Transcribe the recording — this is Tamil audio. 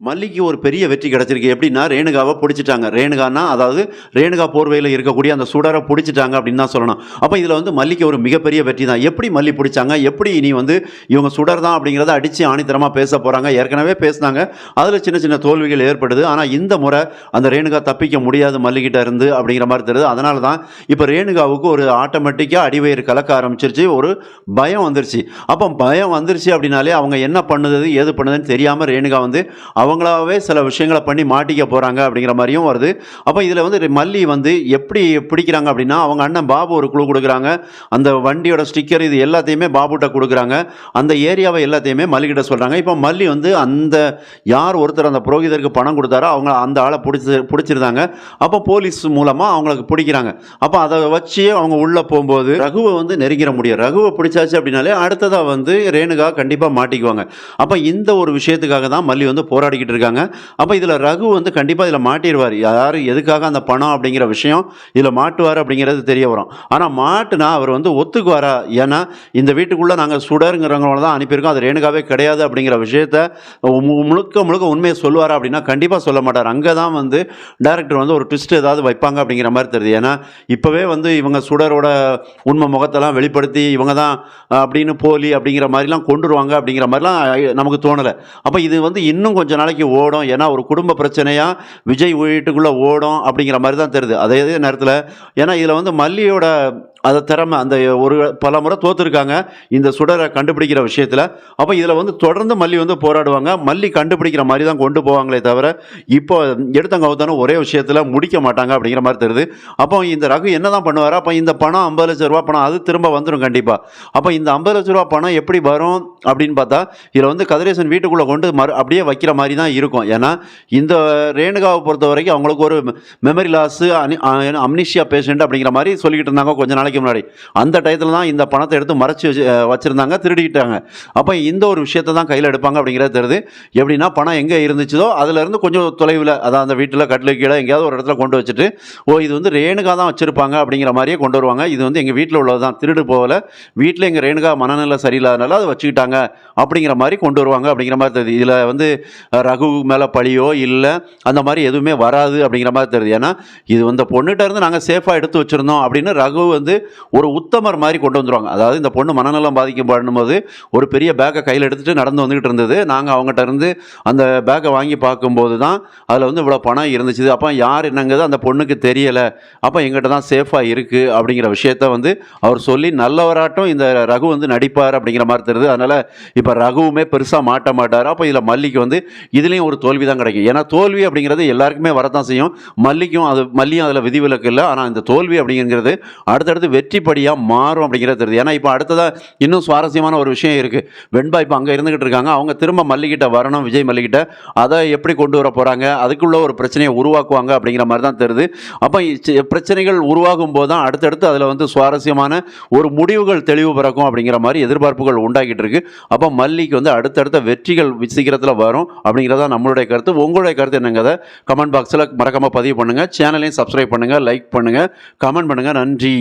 மல்லிக்கு ஒரு பெரிய வெற்றி கிடைச்சிருக்கு. எப்படின்னா, ரேணுகாவ புடிச்சுட்டாங்க. ரேணுகான்னா, அதாவது ரேணுகா போர்வையில இருக்கக்கூடிய அந்த சுடர புடிச்சுட்டாங்க அப்படின்னு தான் சொல்லணும். அப்ப இதுல வந்து மல்லிக்கு ஒரு மிகப்பெரிய வெற்றி தான். எப்படி மல்லி புடிச்சாங்க? எப்படி இனி வந்து இவங்க சுடர் தான் அப்படிங்கிறத அடிச்சு ஆணித்தரமா பேச போறாங்க. ஏற்கனவே பேசுனாங்க. அதுல சின்ன சின்ன தோல்விகள் ஏற்படுது. ஆனா இந்த முறை அந்த ரேணுகா தப்பிக்க முடியாது மல்லிகிட்ட இருந்து அப்படிங்கிற மாரி தெரியுது. அதனால தான் இப்ப ரேணுகாவுக்கு ஒரு ஆட்டோமேட்டிக்கா அடிவயிறு கலக்க ஆரம்பிச்சிருச்சு. ஒரு பயம் வந்துருச்சு. அப்ப பயம் வந்துருச்சு அப்படின்னாலே அவங்க என்ன பண்ணுது, ஏது பண்ணுதுன்னு தெரியாம ரேணுகா வந்து அவங்களாவே சில விஷயங்களை பண்ணி மாட்டிக்க போகிறாங்க அப்படிங்கிற மாதிரியும் வருது. அப்போ இதில் வந்து மல்லி வந்து எப்படி பிடிக்கிறாங்க அப்படின்னா, அவங்க அண்ணன் பாபு ஒரு குழு கொடுக்குறாங்க. அந்த வண்டியோட ஸ்டிக்கர் இது எல்லாத்தையுமே பாபுகிட்ட கொடுக்குறாங்க. அந்த ஏரியாவை எல்லாத்தையுமே மல்லிகிட்ட சொல்கிறாங்க. இப்போ மல்லி வந்து அந்த யார் ஒருத்தர் அந்த புரோகிதருக்கு பணம் கொடுத்தாரோ அவங்க அந்த ஆளை பிடிச்சிருந்தாங்க. அப்போ போலீஸ் மூலமாக அவங்களுக்கு பிடிக்கிறாங்க. அப்போ அதை வச்சு அவங்க உள்ளே போகும்போது ரகுவை வந்து நெருங்கிட முடியும். ரகுவை பிடிச்சாச்சு அப்படின்னாலே அடுத்ததாக வந்து ரேணுகா கண்டிப்பாக மாட்டிக்குவாங்க. அப்போ இந்த ஒரு விஷயத்துக்காக தான் மல்லி வந்து போராடி இருக்காங்க. அப்ப இதுல ரகு வந்து கண்டிப்பா இதுல மாட்டிடுவார். யாரு எதுக்காக அந்த பணம் அப்படிங்கிற விஷயம் இதுல மாட்டுவார் அப்படிங்கிறது தெரிய வரும். ஆனா மாட்டுனா அவர் வந்து ஒத்துக்குவாரா? ஏன்னா இந்த வீட்டுக்குள்ள நாங்க சுடருங்கிறவங்கள தான் அனுப்பியிருக்கோம், அது ரேணுகாவே கிடையாது அப்படிங்கிற விஷயத்த முழுக்க முழுக்க உண்மையை சொல்லுவாரா அப்படின்னா கண்டிப்பா சொல்ல மாட்டார். அங்கதான் வந்து டைரக்டர் வந்து ஒரு ட்விஸ்ட் ஏதாவது வைப்பாங்க அப்படிங்கிற மாதிரி தெரியுது. ஏன்னா இப்பவே வந்து இவங்க சுடரோட உண்மை முகத்தெல்லாம் வெளிப்படுத்தி இவங்க தான் அப்படின்னு போலி அப்படிங்கிற மாதிரிலாம் கொண்டுருவாங்க அப்படிங்கிற மாதிரிலாம் நமக்கு தோணலை. அப்ப இது வந்து இன்னும் கொஞ்சம் நாளைக்கு ஓடும். ஏன்னா ஒரு குடும்ப பிரச்சனையா விஜய் வீட்டுக்குள்ள ஓடும் அப்படிங்கிற மாதிரி தான் தெரியுது. அதே நேரத்தில் ஏன்னா இதில் வந்து மல்லியோட அதை திறமை அந்த ஒரு பல முறை தோத்துருக்காங்க இந்த சுடரை கண்டுபிடிக்கிற விஷயத்தில். அப்போ இதில் வந்து தொடர்ந்து மல்லி வந்து போராடுவாங்க. மல்லி கண்டுபிடிக்கிற மாதிரி தான் கொண்டு போவாங்களே தவிர இப்போ எடுத்தவங்க அவுத்தானு ஒரே விஷயத்தில் முடிக்க மாட்டாங்க அப்படிங்கிற மாதிரி தெரியுது. அப்போ இந்த ரகு என்ன தான் பண்ணுவார்? அப்போ இந்த பணம் 50 லட்ச ரூபா பணம் அது திரும்ப வந்துடும் கண்டிப்பாக. அப்போ இந்த 50 லட்ச ரூபா பணம் எப்படி வரும் அப்படின்னு பார்த்தா இதில் வந்து கதிரேசன் வீட்டுக்குள்ளே கொண்டு அப்படியே வைக்கிற மாதிரி தான் இருக்கும். ஏன்னா இந்த ரேணுகாவை பொறுத்த வரைக்கும் அவங்களுக்கு ஒரு மெமரி லாஸ் அம்னிஷியா பேஷண்ட் அப்படிங்கிற மாதிரி சொல்லிக்கிட்டு இருந்தாங்க கொஞ்ச நாளைக்கு முன்னாடி. அந்த டயத்தில் தான் இந்த பணத்தை எடுத்து மறைச்சு வச்சிருந்தாங்க, திருடிக்கிட்டாங்க. அப்போ இந்த ஒரு விஷயத்தை தான் கையில் எடுப்பாங்க அப்படிங்கிறது தெரியுது. எப்படின்னா பணம் எங்கே இருந்துச்சோ அதுல இருந்து கொஞ்சம் தொலைவில், அதான் அந்த வீட்டில் கட்டில கீழே எங்கேயாவது ஒரு இடத்துல கொண்டு வச்சுட்டு இது வந்து ரேணுகா தான் வச்சிருப்பாங்க அப்படிங்கிற மாதிரியே கொண்டு வருவாங்க. இது வந்து எங்கள் வீட்டில் உள்ளது தான், திருடு போகல, வீட்டில் எங்கள் ரேணுகா மனநிலை சரியில்லாதனால அதை வச்சுக்கிட்டாங்க அப்படிங்கிற மாதிரி கொண்டு வருவாங்க அப்படிங்கிற மாதிரி தெரியுது. இதில் வந்து ரகு மேலே பழியோ இல்லை அந்த மாதிரி எதுவுமே வராது அப்படிங்கிற மாதிரி தெரியுது. ஏன்னா இது வந்து பொண்ணுகிட்ட இருந்து நாங்கள் சேஃபாக எடுத்து வச்சுருந்தோம் அப்படின்னு ரகு வந்து ஒரு உத்தமர் மாதிரி கொண்டு வந்துருவாங்க. அதாவது இந்த பொண்ணு மனநலம் பாதிக்கப்படும்போது ஒரு பெரிய பேக்கை கையில் எடுத்துகிட்டு நடந்து வந்துக்கிட்டு இருந்தது. நாங்கள் அவங்ககிட்ட இருந்து அந்த பேக்கை வாங்கி பார்க்கும்போது தான் அதில் வந்து இவ்வளோ பணம் இருந்துச்சு. அப்போ யார் என்னங்கிறது அந்த பொண்ணுக்கு தெரியலை, அப்போ எங்கிட்ட தான் சேஃபாக இருக்குது அப்படிங்கிற விஷயத்த வந்து அவர் சொல்லி நல்லவராட்டம் இந்த ரகு வந்து நடிப்பார் அப்படிங்கிற மாதிரி தெரியுது. அதனால் இப்போ ரகுவுமே பெருசாக மாட்ட மாட்டார். அப்போ இதில் மல்லிக்கு வந்து இதுலேயும் ஒரு தோல்வி தான் கிடைக்கும். ஏன்னா தோல்வி அப்படிங்கிறது எல்லாருக்குமே வரத்தான் செய்யும். மல்லியும் அதில் விதிவிலக்கு இல்லை. ஆனால் இந்த தோல்வி அப்படிங்கிறது அடுத்தடுத்து வெற்றிப்படியாக மாறும் அப்படிங்கிறது தெரியுது. ஏன்னா இப்போ அடுத்ததாக இன்னும் சுவாரஸ்யமான ஒரு விஷயம் இருக்குது. வெண்பா இப்போ அங்கே இருந்துகிட்டு இருக்காங்க. அவங்க திரும்ப மல்லிகிட்ட வரணும், விஜய் மல்லிகிட்ட. அதை எப்படி கொண்டு வர போகிறாங்க, அதுக்குள்ள ஒரு பிரச்சனையை உருவாக்குவாங்க அப்படிங்கிற மாதிரி தான் தெரியுது. அப்போ பிரச்சனைகள் உருவாகும் போது தான் அடுத்தடுத்து அதில் வந்து சுவாரஸ்யமான ஒரு முடிவுகள் தெளிவு பிறக்கும் அப்படிங்கிற மாதிரி எதிர்பார்ப்புகள் உண்டாக்கிட்டு இருக்கு. அப்போ மல்லிக்கு வந்து அடுத்தடுத்த வெற்றிகள் சீக்கிரத்தில் வரும் அப்படிங்கிறதா நம்மளுடைய கருத்து. உங்களுடைய கருத்து என்னங்கிறத கமெண்ட் பாக்ஸில் மறக்காமல் பதிவு பண்ணுங்கள். சேனலையும் சப்ஸ்கிரைப் பண்ணுங்கள், லைக் பண்ணுங்கள், கமெண்ட் பண்ணுங்கள். நன்றி.